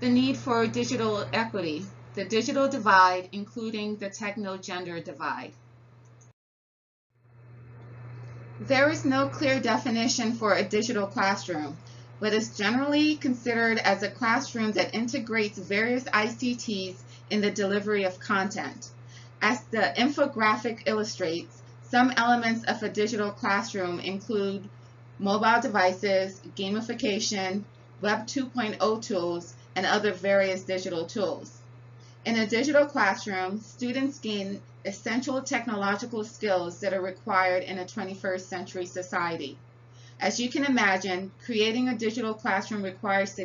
The need for digital equity, the digital divide, including the techno-gender divide. There is no clear definition for a digital classroom, but is generally considered as a classroom that integrates various ICTs in the delivery of content. As the infographic illustrates, some elements of a digital classroom include mobile devices, gamification, Web 2.0 tools, and other various digital tools. In a digital classroom, students gain essential technological skills that are required in a 21st century society. As you can imagine, creating a digital classroom requires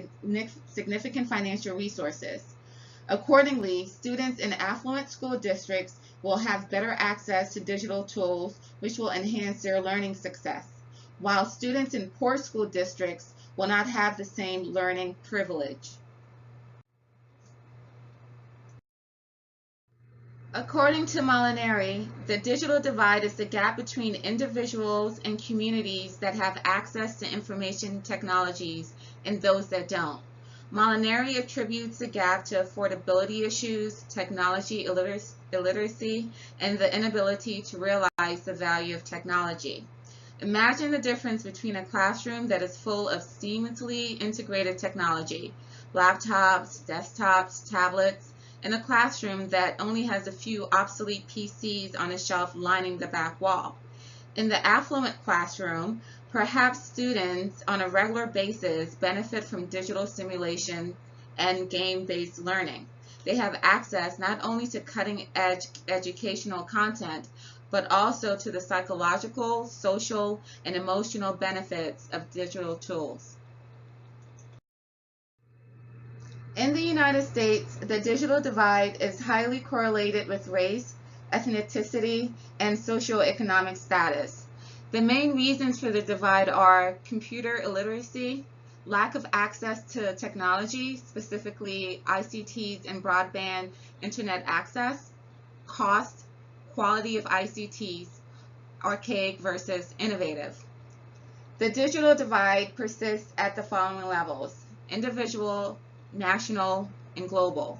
significant financial resources. Accordingly, students in affluent school districts will have better access to digital tools, which will enhance their learning success, while students in poor school districts will not have the same learning privilege. According to Molinari, the digital divide is the gap between individuals and communities that have access to information technologies and those that don't. Molinari attributes the gap to affordability issues, technology illiteracy, and the inability to realize the value of technology. Imagine the difference between a classroom that is full of seamlessly integrated technology, laptops, desktops, tablets, and a classroom that only has a few obsolete PCs on a shelf lining the back wall. In the affluent classroom, perhaps students on a regular basis benefit from digital simulation and game-based learning. They have access not only to cutting-edge educational content, but also to the psychological, social, and emotional benefits of digital tools. In the United States, the digital divide is highly correlated with race, ethnicity, and socioeconomic status. The main reasons for the divide are computer illiteracy, lack of access to technology, specifically ICTs and broadband internet access, cost, quality of ICTs, archaic versus innovative. The digital divide persists at the following levels: individual, national, and global.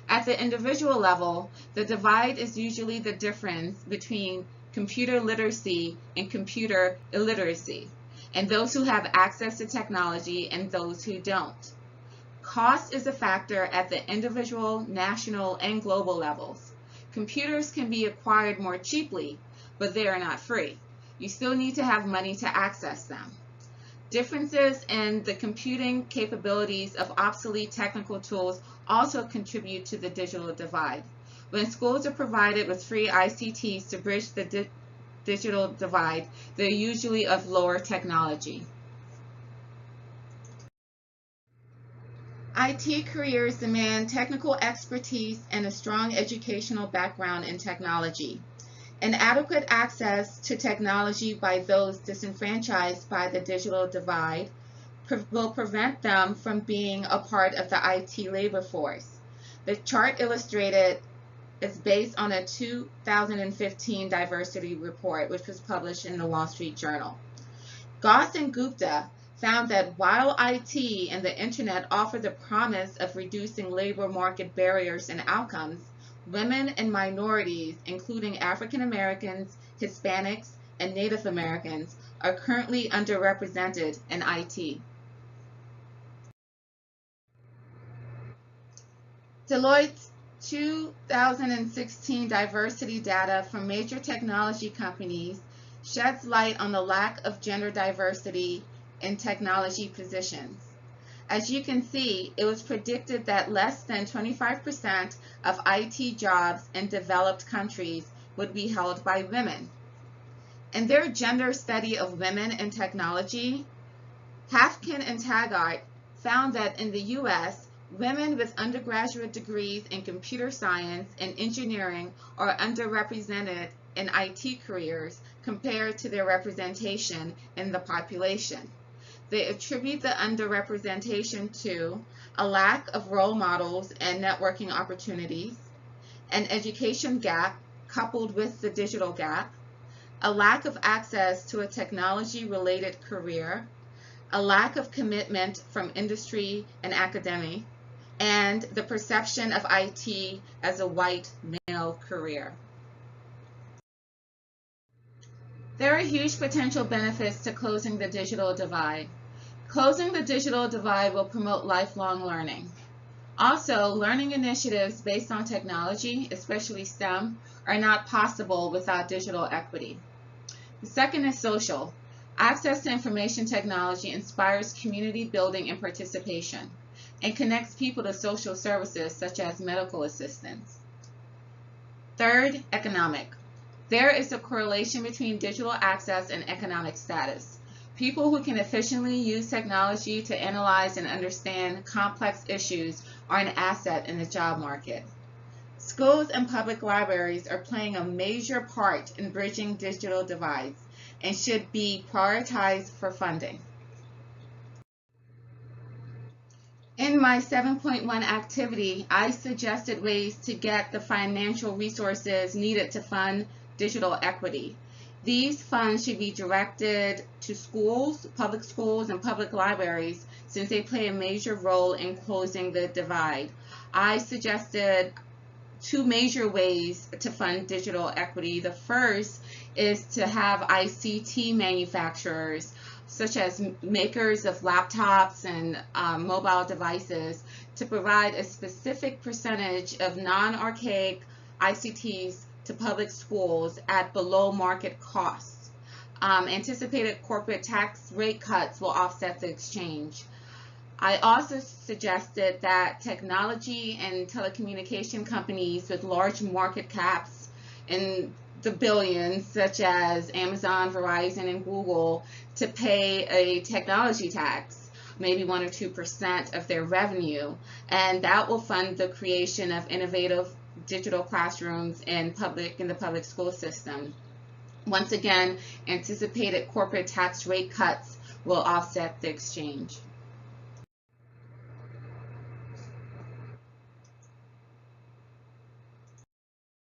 At the individual level, the divide is usually the difference between computer literacy and computer illiteracy, and those who have access to technology and those who don't. Cost is a factor at the individual, national, and global levels. Computers can be acquired more cheaply, but they are not free. You still need to have money to access them. Differences in the computing capabilities of obsolete technical tools also contribute to the digital divide. When schools are provided with free ICTs to bridge the digital divide, they're usually of lower technology. IT careers demand technical expertise and a strong educational background in technology. Inadequate access to technology by those disenfranchised by the digital divide will prevent them from being a part of the IT labor force. The chart illustrated is based on a 2015 diversity report, which was published in the Wall Street Journal. Goss and Gupta found that while IT and the internet offer the promise of reducing labor market barriers and outcomes, women and minorities, including African Americans, Hispanics, and Native Americans, are currently underrepresented in IT. Deloitte's 2016 diversity data from major technology companies sheds light on the lack of gender diversity in technology positions. As you can see, it was predicted that less than 25% of IT jobs in developed countries would be held by women. In their gender study of women in technology, Hafkin and Taggart found that in the US, women with undergraduate degrees in computer science and engineering are underrepresented in IT careers compared to their representation in the population. They attribute the underrepresentation to a lack of role models and networking opportunities, an education gap coupled with the digital gap, a lack of access to a technology-related career, a lack of commitment from industry and academia, and the perception of IT as a white male career. There are huge potential benefits to closing the digital divide. Closing the digital divide will promote lifelong learning. Also, learning initiatives based on technology, especially STEM, are not possible without digital equity. The second is social. Access to information technology inspires community building and participation, and connects people to social services such as medical assistance. Third, economic. There is a correlation between digital access and economic status. People who can efficiently use technology to analyze and understand complex issues are an asset in the job market. Schools and public libraries are playing a major part in bridging digital divides and should be prioritized for funding. In my 7.1 activity, I suggested ways to get the financial resources needed to fund digital equity. These funds should be directed to schools, and public libraries, since they play a major role in closing the divide. I suggested two major ways to fund digital equity. The first is to have ICT manufacturers, such as makers of laptops and mobile devices, to provide a specific percentage of non-archaic ICTs to public schools at below market costs. Anticipated corporate tax rate cuts will offset the exchange. I also suggested that technology and telecommunication companies with large market caps in the billions, such as Amazon, Verizon, and Google, to pay a technology tax, maybe 1 or 2% of their revenue, and that will fund the creation of innovative digital classrooms in the public school system. Once again, anticipated corporate tax rate cuts will offset the exchange.